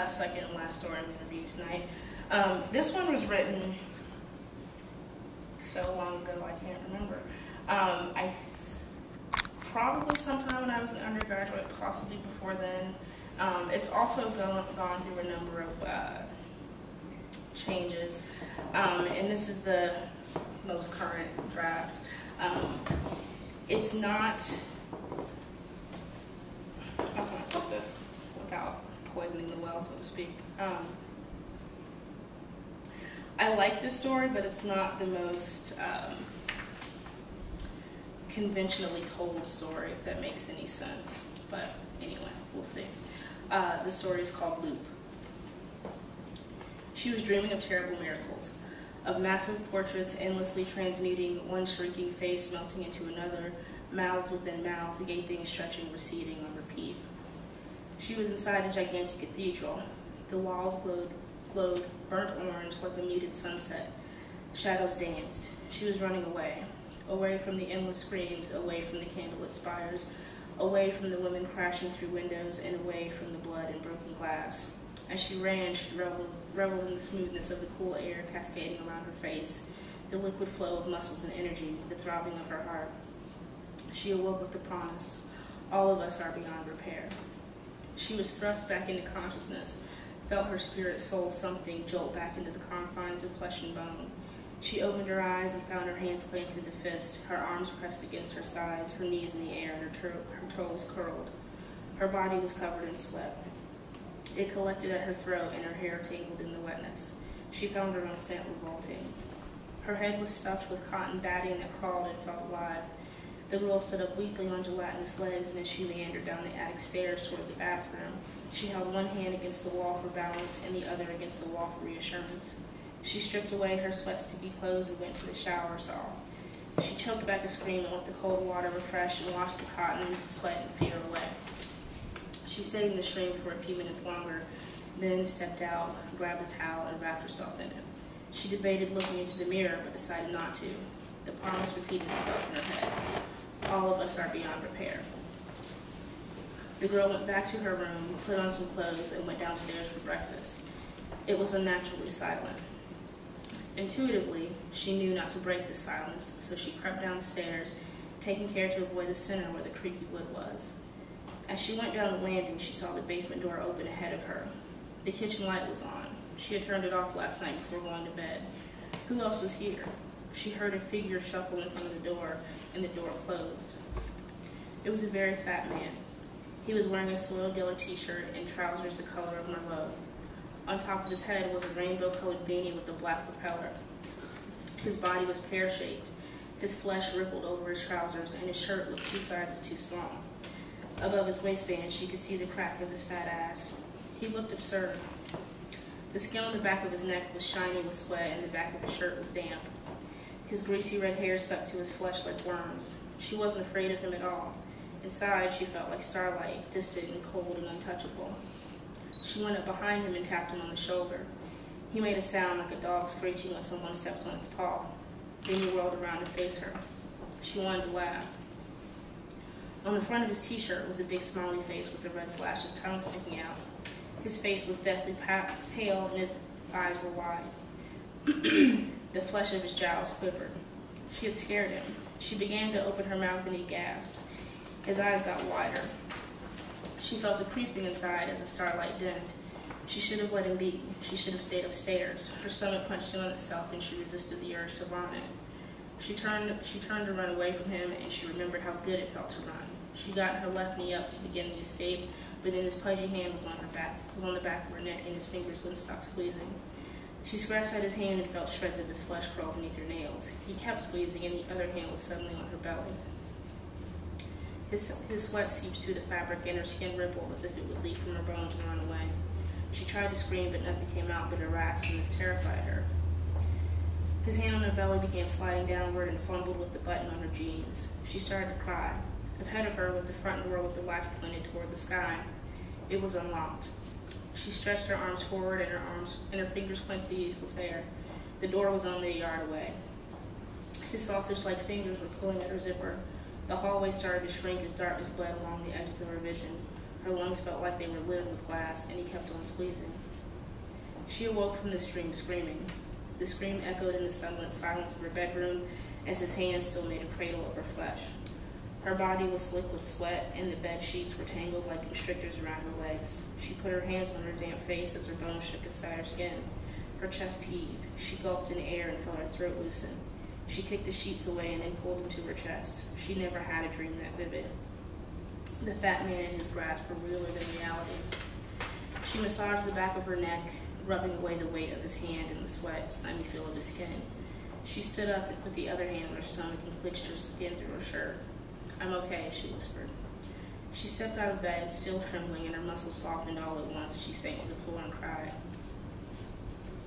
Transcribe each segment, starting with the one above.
second and last story I'm going to read tonight. This one was written so long ago I can't remember. Probably sometime when I was an undergraduate, possibly before then. It's also gone through a number of changes, and this is the most current draft. It's not, how can I put this without poisoning the well, so to speak? I like this story, but it's not the most conventionally told story, if that makes any sense. But anyway, we'll see. The story is called Loop. She was dreaming of terrible miracles, of massive portraits endlessly transmuting, one shrinking face melting into another, mouths within mouths, gaping, stretching, receding on repeat. She was inside a gigantic cathedral. The walls glowed burnt orange like a muted sunset. Shadows danced. She was running away. Away from the endless screams, away from the candlelit spires, away from the women crashing through windows, and away from the blood and broken glass. As she ran, she reveled in the smoothness of the cool air cascading around her face, the liquid flow of muscles and energy, the throbbing of her heart. She awoke with the promise, all of us are beyond repair. She was thrust back into consciousness, felt her spirit soul something jolt back into the confines of flesh and bone. She opened her eyes and found her hands clamped into fist, her arms pressed against her sides, her knees in the air, and her toes curled. Her body was covered in sweat. It collected at her throat, and her hair tangled in the wetness. She found her own scent revolting. Her head was stuffed with cotton batting that crawled and felt alive. The girl stood up weakly on gelatinous legs, and as she meandered down the attic stairs toward the bathroom, she held one hand against the wall for balance and the other against the wall for reassurance. She stripped away her sweat-sticky clothes and went to the shower stall. She choked back a scream and let the cold water refresh and wash the cotton, sweat, and fear away. She stayed in the stream for a few minutes longer, then stepped out, grabbed a towel, and wrapped herself in it. She debated looking into the mirror, but decided not to. The promise repeated itself in her head. All of us are beyond repair. The girl went back to her room, put on some clothes, and went downstairs for breakfast. It was unnaturally silent. Intuitively, she knew not to break this silence, so she crept down the stairs, taking care to avoid the center where the creaky wood was. As she went down the landing, she saw the basement door open ahead of her. The kitchen light was on. She had turned it off last night before going to bed. Who else was here? She heard a figure shuffle in front of the door, and the door closed. It was a very fat man. He was wearing a soiled yellow t-shirt and trousers the color of Merlot. On top of his head was a rainbow-colored beanie with a black propeller. His body was pear-shaped. His flesh rippled over his trousers, and his shirt looked 2 sizes too small. Above his waistband, she could see the crack of his fat ass. He looked absurd. The skin on the back of his neck was shiny with sweat, and the back of his shirt was damp. His greasy red hair stuck to his flesh like worms. She wasn't afraid of him at all. Inside, she felt like starlight, distant and cold and untouchable. She went up behind him and tapped him on the shoulder. He made a sound like a dog screeching when someone steps on its paw. Then he whirled around to face her. She wanted to laugh. On the front of his t-shirt was a big smiley face with a red slash of tongue sticking out. His face was deathly pale and his eyes were wide. The flesh of his jowls quivered. She had scared him. She began to open her mouth and he gasped. His eyes got wider. She felt a creeping inside as the starlight dimmed. She should have let him be. She should have stayed upstairs. Her stomach punched in on itself and she resisted the urge to vomit. She turned to run away from him, and she remembered how good it felt to run. She got her left knee up to begin the escape, but then his pudgy hand was on the back of her neck, and his fingers wouldn't stop squeezing. She scratched at his hand and felt shreds of his flesh crawl beneath her nails. He kept squeezing, and the other hand was suddenly on her belly. His sweat seeped through the fabric, and her skin rippled as if it would leap from her bones and run away. She tried to scream, but nothing came out but a rasp, and this terrified her. His hand on her belly began sliding downward and fumbled with the button on her jeans. She started to cry. Ahead of her was the front door with the latch pointed toward the sky. It was unlocked. She stretched her arms forward, and her fingers clenched the useless air. The door was only a yard away. His sausage-like fingers were pulling at her zipper. The hallway started to shrink as darkness bled along the edges of her vision. Her lungs felt like they were littered with glass, and he kept on squeezing. She awoke from this dream screaming. The scream echoed in the sunlit silence of her bedroom as his hands still made a cradle of her flesh. Her body was slick with sweat, and the bed sheets were tangled like constrictors around her legs. She put her hands on her damp face as her bones shook inside her skin. Her chest heaved. She gulped in air and felt her throat loosen. She kicked the sheets away and then pulled them to her chest. She never had a dream that vivid. The fat man in his grasp were realer than reality. She massaged the back of her neck, rubbing away the weight of his hand and the sweat, slimy feel of his skin. She stood up and put the other hand on her stomach and clenched her skin through her shirt. "I'm okay," she whispered. She stepped out of bed, still trembling, and her muscles softened all at once as she sank to the floor and cried.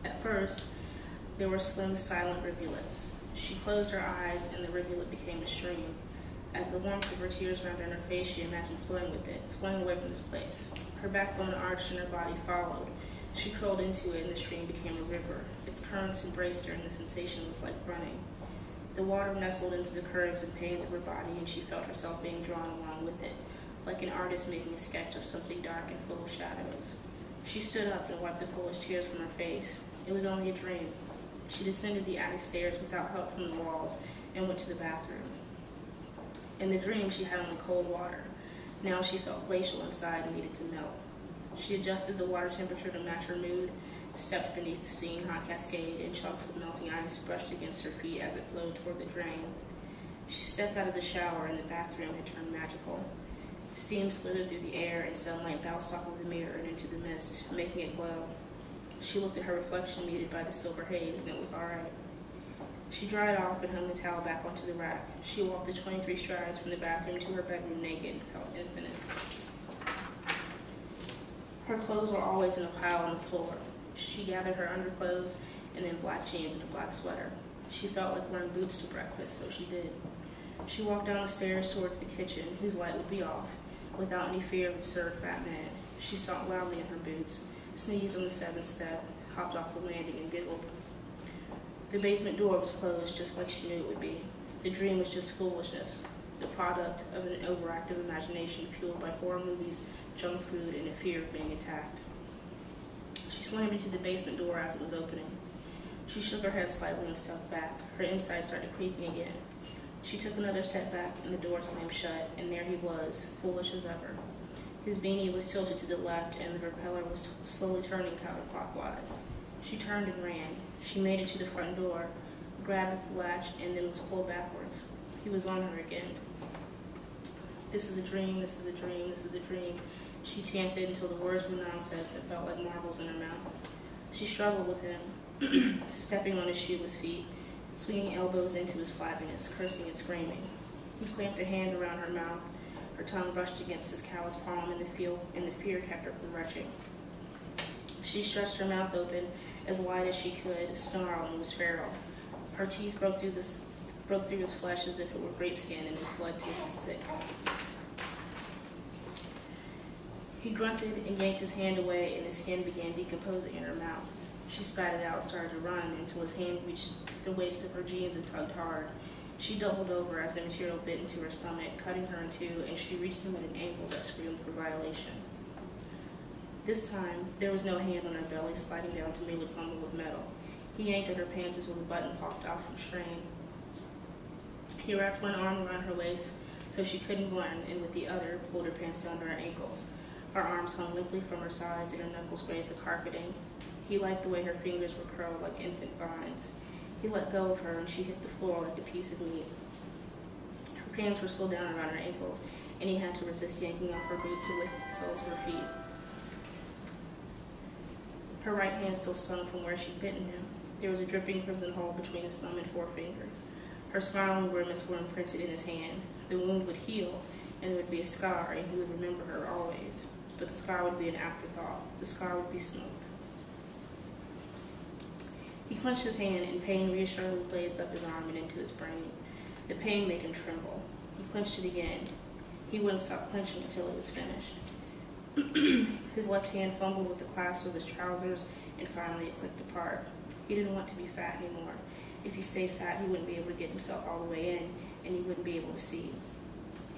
At first, there were slim, silent rivulets. She closed her eyes, and the rivulet became a stream. As the warmth of her tears ran down her face, she imagined flowing with it, flowing away from this place. Her backbone arched and her body followed. She curled into it, and the stream became a river. Its currents embraced her, and the sensation was like running. The water nestled into the curves and pains of her body, and she felt herself being drawn along with it, like an artist making a sketch of something dark and full of shadows. She stood up and wiped the foolish tears from her face. It was only a dream. She descended the attic stairs without help from the walls and went to the bathroom. In the dream, she had only cold water. Now she felt glacial inside and needed to melt. She adjusted the water temperature to match her mood, stepped beneath the steaming hot cascade, and chunks of melting ice brushed against her feet as it flowed toward the drain. She stepped out of the shower, and the bathroom had turned magical. Steam slithered through the air, and sunlight bounced off of the mirror and into the mist, making it glow. She looked at her reflection muted by the silver haze, and it was all right. She dried off and hung the towel back onto the rack. She walked the 23 strides from the bathroom to her bedroom naked and felt infinite. Her clothes were always in a pile on the floor. She gathered her underclothes and then black jeans and a black sweater. She felt like wearing boots to breakfast, so she did. She walked down the stairs towards the kitchen, whose light would be off, without any fear of absurd fat man. She stomped loudly in her boots, sneezed on the 7th step, hopped off the landing, and giggled. The basement door was closed, just like she knew it would be. The dream was just foolishness, the product of an overactive imagination fueled by horror movies, junk food, and a fear of being attacked. She slammed into the basement door as it was opening. She shook her head slightly and stepped back. Her insides started creeping again. She took another step back, and the door slammed shut, and there he was, foolish as ever. His beanie was tilted to the left, and the propeller was slowly turning counterclockwise. She turned and ran. She made it to the front door, grabbed at the latch, and then was pulled backwards. He was on her again. "This is a dream, this is a dream, this is a dream," she chanted until the words were nonsense and felt like marbles in her mouth. She struggled with him, stepping on his shoeless feet, swinging elbows into his flabbiness, cursing and screaming. He clamped a hand around her mouth. Her tongue brushed against his calloused palm, and the fear kept her from retching. She stretched her mouth open as wide as she could, snarled, and was feral. Her teeth broke through his flesh as if it were grape skin, and his blood tasted sick. He grunted and yanked his hand away, and his skin began decomposing in her mouth. She spat it out and started to run until his hand reached the waist of her jeans and tugged hard. She doubled over as the material bit into her stomach, cutting her in two, and she reached him at an angle that screamed for violation. This time, there was no hand on her belly sliding down to merely crumble with metal. He yanked at her pants until the button popped off from strain. He wrapped one arm around her waist so she couldn't run, and with the other, pulled her pants down to her ankles. Her arms hung limply from her sides, and her knuckles grazed the carpeting. He liked the way her fingers were curled like infant vines. He let go of her, and she hit the floor like a piece of meat. Her pants were still down around her ankles, and he had to resist yanking off her boots to lick the soles of her feet. Her right hand still stung from where she'd bitten him. There was a dripping crimson hole between his thumb and forefinger. Her smile and grimace were imprinted in his hand. The wound would heal, and there would be a scar, and he would remember her always. But the scar would be an afterthought. The scar would be smoke. He clenched his hand, and pain reassuringly blazed up his arm and into his brain. The pain made him tremble. He clenched it again. He wouldn't stop clenching until it was finished. His left hand fumbled with the clasp of his trousers, and finally it clicked apart. He didn't want to be fat anymore. If he stayed fat, he wouldn't be able to get himself all the way in, and he wouldn't be able to see.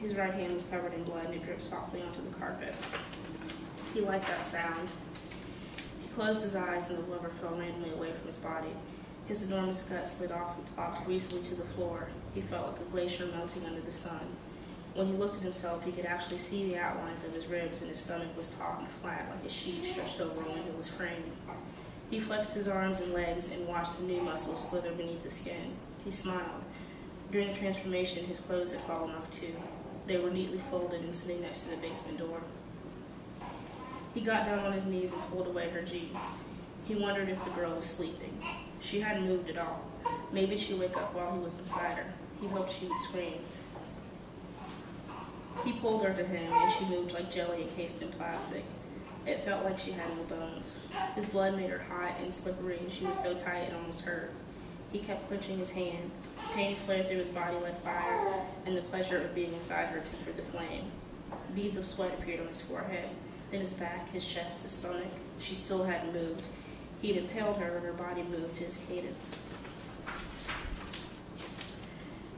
His right hand was covered in blood and it dripped softly onto the carpet. He liked that sound. He closed his eyes and the blubber fell randomly away from his body. His enormous gut slid off and plopped greasily to the floor. He felt like a glacier melting under the sun. When he looked at himself, he could actually see the outlines of his ribs, and his stomach was taut and flat like a sheet stretched over a windowless frame. He flexed his arms and legs and watched the new muscles slither beneath the skin. He smiled. During the transformation, his clothes had fallen off too. They were neatly folded and sitting next to the basement door. He got down on his knees and pulled away her jeans. He wondered if the girl was sleeping. She hadn't moved at all. Maybe she'd wake up while he was inside her. He hoped she would scream. He pulled her to him, and she moved like jelly encased in plastic. It felt like she had no bones. His blood made her hot and slippery, and she was so tight it almost hurt. He kept clenching his hand. Pain flared through his body like fire, and the pleasure of being inside her tempered the flame. Beads of sweat appeared on his forehead, then his back, his chest, his stomach. She still hadn't moved. He had impaled her, and her body moved to his cadence.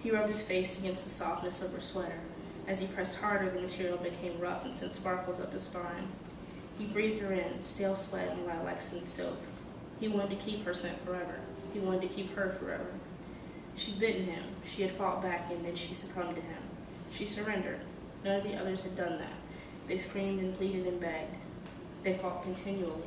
He rubbed his face against the softness of her sweater. As he pressed harder, the material became rough and sent sparkles up his spine. He breathed her in, stale sweat and lilac-scented soap. He wanted to keep her scent forever. He wanted to keep her forever. She'd bitten him. She had fought back, and then she succumbed to him. She surrendered. None of the others had done that. They screamed and pleaded and begged. They fought continually,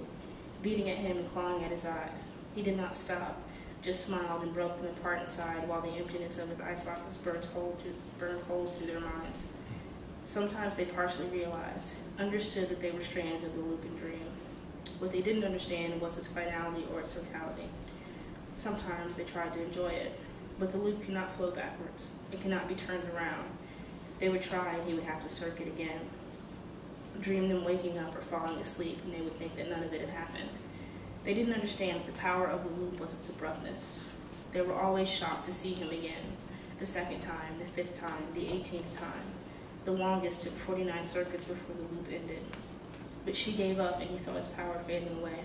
beating at him and clawing at his eyes. He did not stop, just smiled and broke them apart inside while the emptiness of his eye sockets burned holes through their minds. Sometimes they partially realized, understood that they were strands of the looping dream. What they didn't understand was its finality or its totality. Sometimes they tried to enjoy it, but the loop cannot flow backwards. It cannot be turned around. They would try and he would have to circuit again. Dream them waking up or falling asleep, and they would think that none of it had happened. They didn't understand that the power of the loop was its abruptness. They were always shocked to see him again. The second time, the fifth time, the 18th time. The longest took 49 circuits before the loop ended. But she gave up, and he felt his power fading away.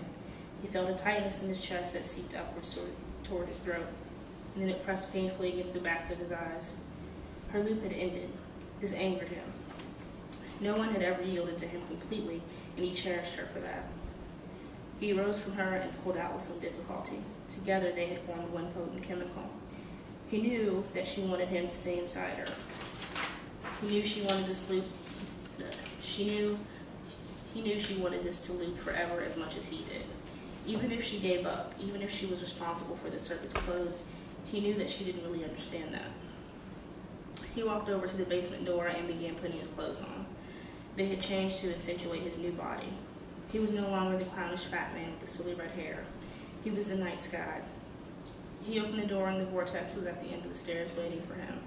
He felt a tightness in his chest that seeped upwards toward his throat, and then it pressed painfully against the backs of his eyes. Her loop had ended. This angered him. No one had ever yielded to him completely, and he cherished her for that. He rose from her and pulled out with some difficulty. Together they had formed one potent chemical. He knew that she wanted him to stay inside her. He knew she wanted this loop. He knew she wanted this to loop forever as much as he did. Even if she gave up, even if she was responsible for the circuit's close, he knew that she didn't really understand that. He walked over to the basement door and began putting his clothes on. They had changed to accentuate his new body. He was no longer the clownish fat man with the silly red hair. He was the night sky. He opened the door and the vortex was at the end of the stairs waiting for him.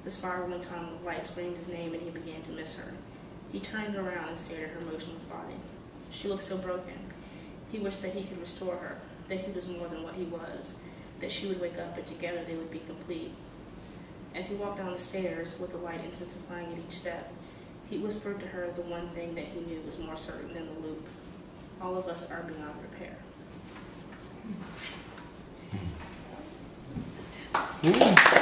The spiraling tongue of light screamed his name and he began to miss her. He turned around and stared at her motionless body. She looked so broken. He wished that he could restore her, that he was more than what he was, that she would wake up and together they would be complete. As he walked down the stairs, with the light intensifying at each step, he whispered to her the one thing that he knew was more certain than the loop. All of us are beyond repair. Ooh.